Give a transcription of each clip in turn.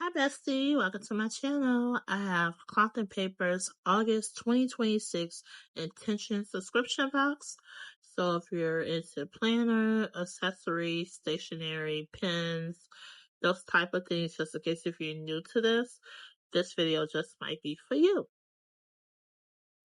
Hi, bestie. Welcome to my channel. I have Cloth and Paper's August 2026 intention subscription box. So if you're into planner, accessories, stationery, pens, those type of things, just in case if you're new to this video just might be for you.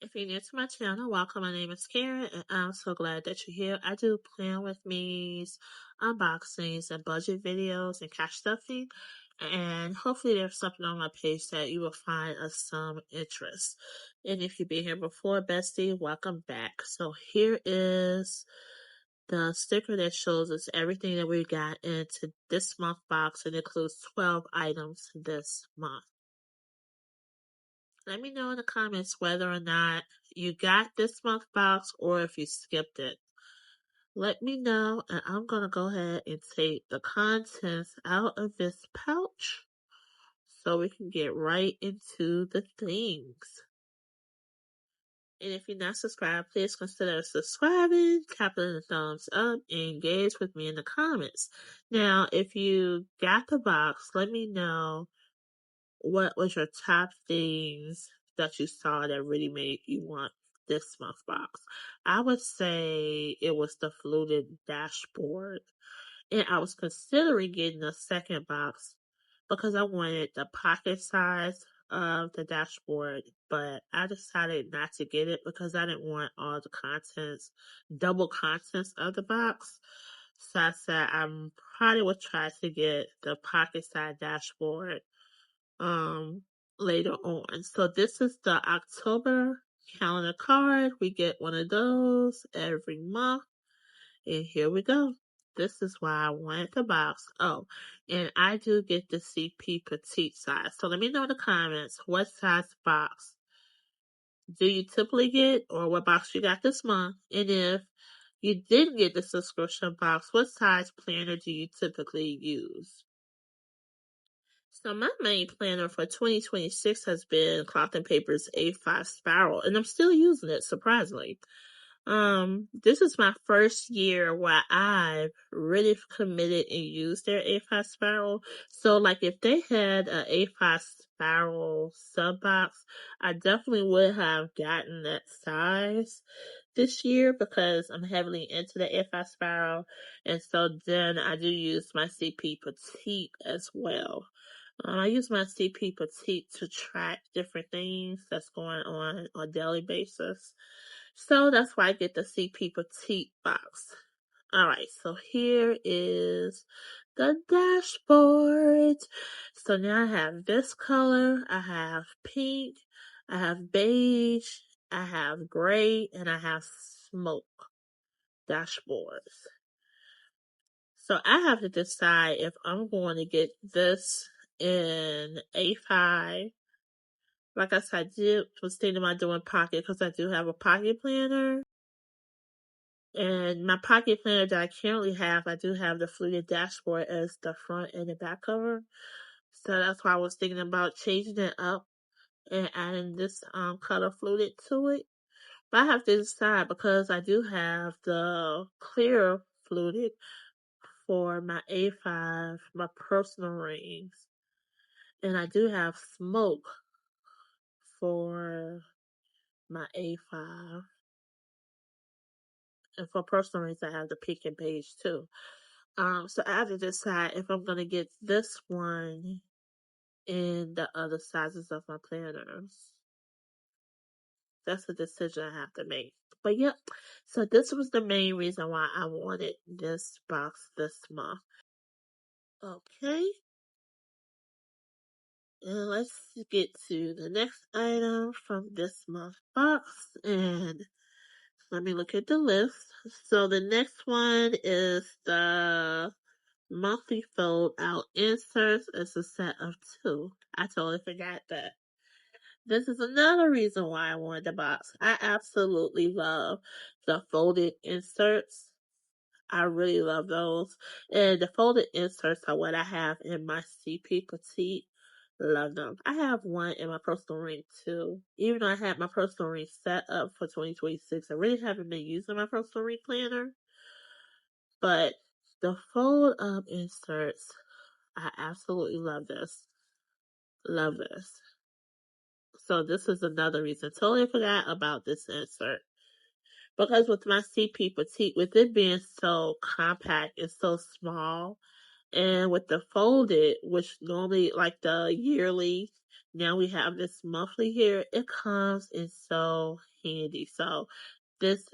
If you're new to my channel, welcome. My name is Karen, and I'm so glad that you're here. I do plan with me's, unboxings, and budget videos and cash stuffing. And hopefully there's something on my page that you will find of some interest. And if you've been here before, bestie, welcome back. So here is the sticker that shows us everything that we got into this month box. It includes 12 items this month. Let me know in the comments whether or not you got this month box or if you skipped it. Let me know, and I'm going to go ahead and take the contents out of this pouch so we can get right into the things. And if you're not subscribed, please consider subscribing, tapping the thumbs up, and engage with me in the comments. Now, if you got the box, let me know what was your top things that you saw that really made you want this month box. I would say it was the Fluted Dashboard. And I was considering getting a second box because I wanted the pocket size of the dashboard, but I decided not to get it because I didn't want all the contents, double contents of the box. So I said I probably would try to get the pocket size dashboard later on. So this is the October calendar card. We get one of those every month. And here we go. This is why I wanted the box. Oh, and I do get the CP petite size. So let me know in the comments what size box do you typically get or what box you got this month. And if you didn't get the subscription box, what size planner do you typically use? So my main planner for 2026 has been Cloth and Paper's A5 Spiral, and I'm still using it, surprisingly. This is my first year where I've really committed and used their A5 Spiral. So, like, if they had an A5 Spiral sub box, I definitely would have gotten that size this year because I'm heavily into the A5 Spiral, and so then I do use my CP Petite as well. I use my CP Petite to track different things that's going on a daily basis. So that's why I get the CP Petite box. Alright, so here is the dashboard. So now I have this color, I have pink, I have beige, I have gray, and I have smoke dashboards. So I have to decide if I'm going to get this in A5. Like I said, I was thinking about doing pocket because I do have a pocket planner. And my pocket planner that I currently have, I do have the Fluted Dashboard as the front and the back cover. So that's why I was thinking about changing it up and adding this color fluted to it. But I have to decide because I do have the clear fluted for my A5, my personal rings. And I do have smoke for my A5. And for personal rings, I have the pink and beige too. So I have to decide if I'm gonna get this one in the other sizes of my planners. That's a decision I have to make. But yep, so this was the main reason why I wanted this box this month. Okay, and let's get to the next item from this month box. And let me look at the list. So the next one is the monthly fold out inserts. It's a set of 2. I totally forgot that. This is another reason why I wanted the box. I absolutely love the folded inserts. I really love those. And the folded inserts are what I have in my CP Petite. Love them. I have one in my personal ring too. Even though I had my personal ring set up for 2026, I really haven't been using my personal ring planner. But the fold up inserts, I absolutely love this. Love this. So this is another reason. Totally forgot about this insert. Because with my CP Petite, with it being so compact and so small, and with the folded, which normally like the yearly, now we have this monthly here, it comes in so handy. So this,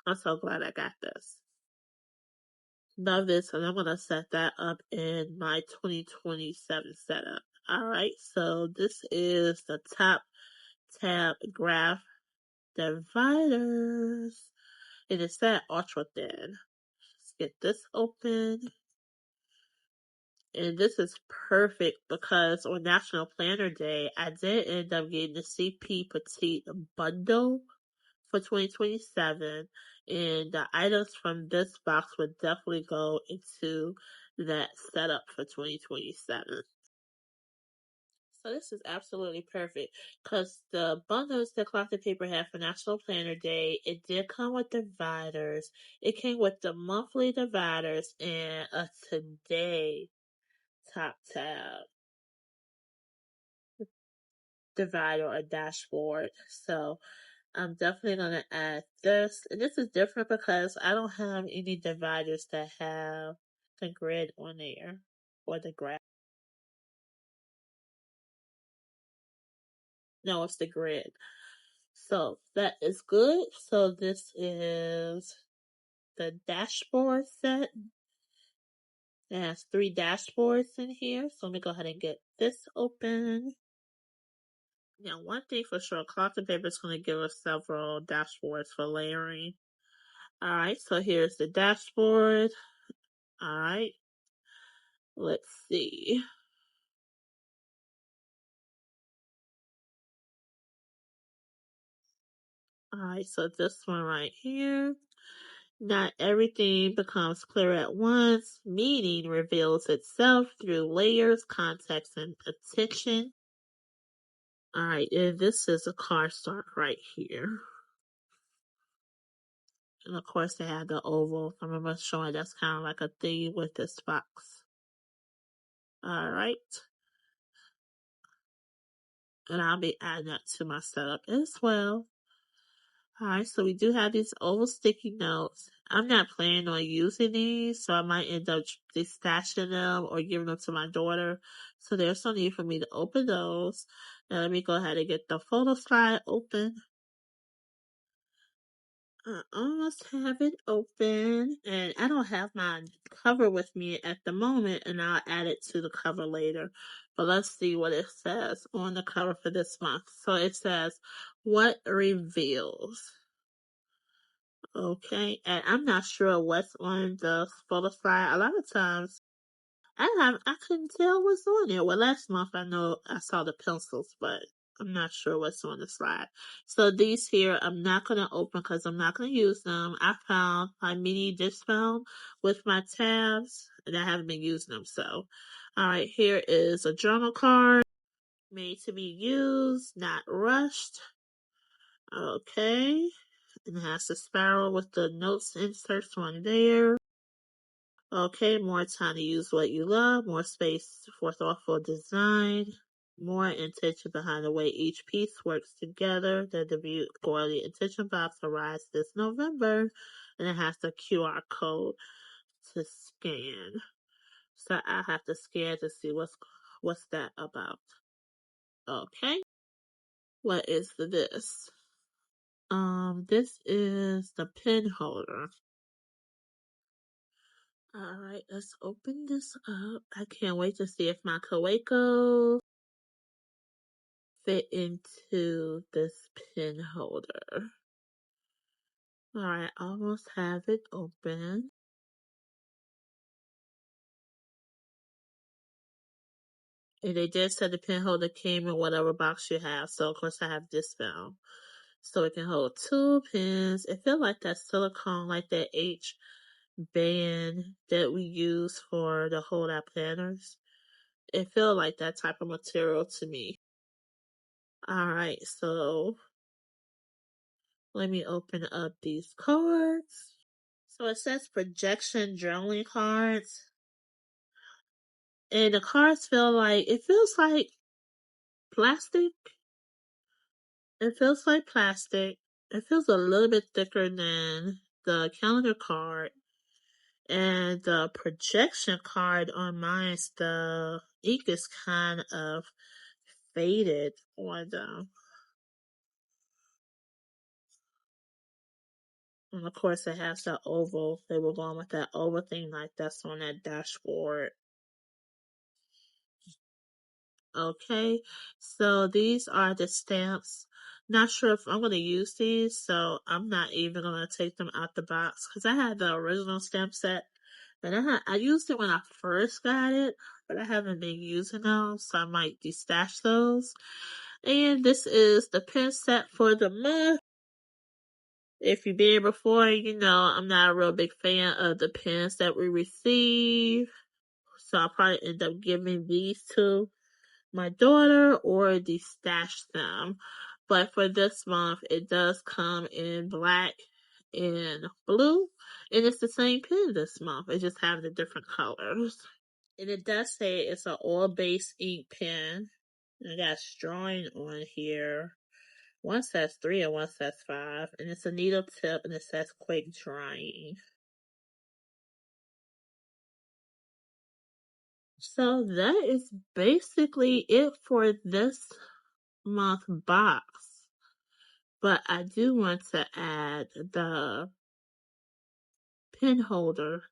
I'm so glad I got this. Love this, and I'm gonna set that up in my 2027 setup. All right, so this is the top tab graph dividers. It is that ultra thin. Let's get this open. And this is perfect because on National Planner Day, I did end up getting the CP Petite bundle for 2027. And the items from this box would definitely go into that setup for 2027. So this is absolutely perfect because the bundles that Cloth Paper had for National Planner Day, it did come with dividers. It came with the monthly dividers and a today top tab divider or dashboard. So I'm definitely gonna add this. And this is different because I don't have any dividers that have the grid on there or the graph. No, it's the grid. So that is good. So this is the dashboard set. It has 3 dashboards in here. So let me go ahead and get this open. Now, one thing for sure, Cloth and Paper is going to give us several dashboards for layering. Alright, so here's the dashboard. Alright, let's see. Alright, so this one right here. Not everything becomes clear at once. Meaning reveals itself through layers, context, and attention. Alright, and this is a car start right here. And of course they have the oval. I remember showing that's kind of like a theme with this box. Alright. And I'll be adding that to my setup as well. Alright, so we do have these oval sticky notes. I'm not planning on using these, so I might end up just stashing them or giving them to my daughter. So there's no need for me to open those. Now let me go ahead and get the photo slide open. I almost have it open, and I don't have my cover with me at the moment, and I'll add it to the cover later. But let's see what it says on the cover for this month. So it says, "What reveals?" Okay, and I'm not sure what's on the photo slide. A lot of times I couldn't tell what's on there. Well, last month I know I saw the pencils, but I'm not sure what's on the slide. So these here I'm not gonna open because I'm not gonna use them. I found my mini Discbound with my tabs, and I haven't been using them. So, all right, here is a journal card made to be used, not rushed. Okay, and it has the spiral with the notes inserts on there. Okay, more time to use what you love, more space for thoughtful design, more intention behind the way each piece works together. The debut quarterly intention box arrives this November, and it has the QR code to scan. So I have to scan to see what's that about. Okay, what is this? This is the pen holder. Alright, let's open this up. I can't wait to see if my Kaweco fit into this pen holder. Alright, almost have it open. And they did say the pen holder came in whatever box you have. So of course I have this bound. So it can hold 2 pens. It feels like that silicone, like that H band that we use for to hold our planners. It feels like that type of material to me. Alright, so let me open up these cards. So it says projection journaling cards. And the cards feel like, it feels like plastic. It feels like plastic. It feels a little bit thicker than the calendar card. And the projection card on mine, the ink is kind of faded on them. And of course, it has that oval. They were going with that oval thing like that's on that dashboard. Okay, so these are the stamps. Not sure if I'm going to use these, so I'm not even going to take them out the box because I had the original stamp set, and I used it when I first got it, but I haven't been using them, so I might destash those. And this is the pen set for the month. If you've been here before, you know I'm not a real big fan of the pens that we receive, so I'll probably end up giving these to my daughter or destash them. But for this month, it does come in black and blue, and it's the same pen this month. It just has the different colors. And it does say it's an oil-based ink pen. And it got drawing on here. One says 3 and one says 5. And it's a needle tip and it says quick drying. So that is basically it for this month box. But I do want to add the pen holder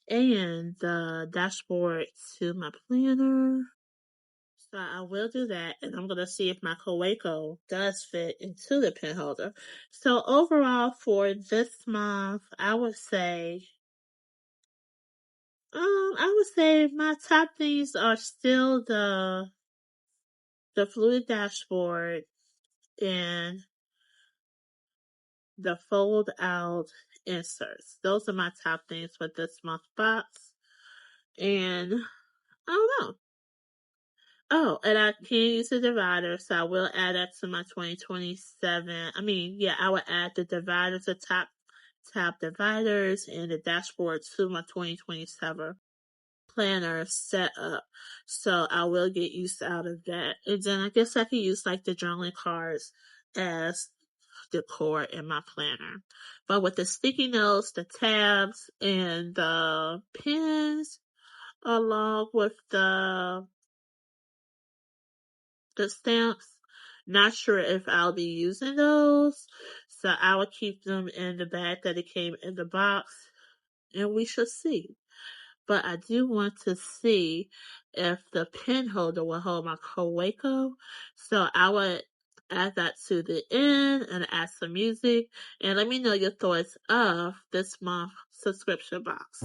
and the dashboard to my planner. So I will do that, and I'm gonna see if my Kaweco does fit into the pen holder. So overall for this month, I would say my top things are still the fluted dashboard and the fold out inserts. Those are my top things for this month box. And I don't know. Oh, and I can use a divider, so I will add that to my 2027. I will add the dividers, the top dividers, and the dashboard to my 2027 planner set up. So I will get used out of that. And then I guess I can use like the journaling cards as decor in my planner. But with the sticky notes, the tabs, and the pins, along with the stamps, not sure if I'll be using those. So I will keep them in the bag that it came in the box, and we shall see. But I do want to see if the pen holder will hold my Kaweco. So I would add that to the end and add some music. And let me know your thoughts of this month subscription box.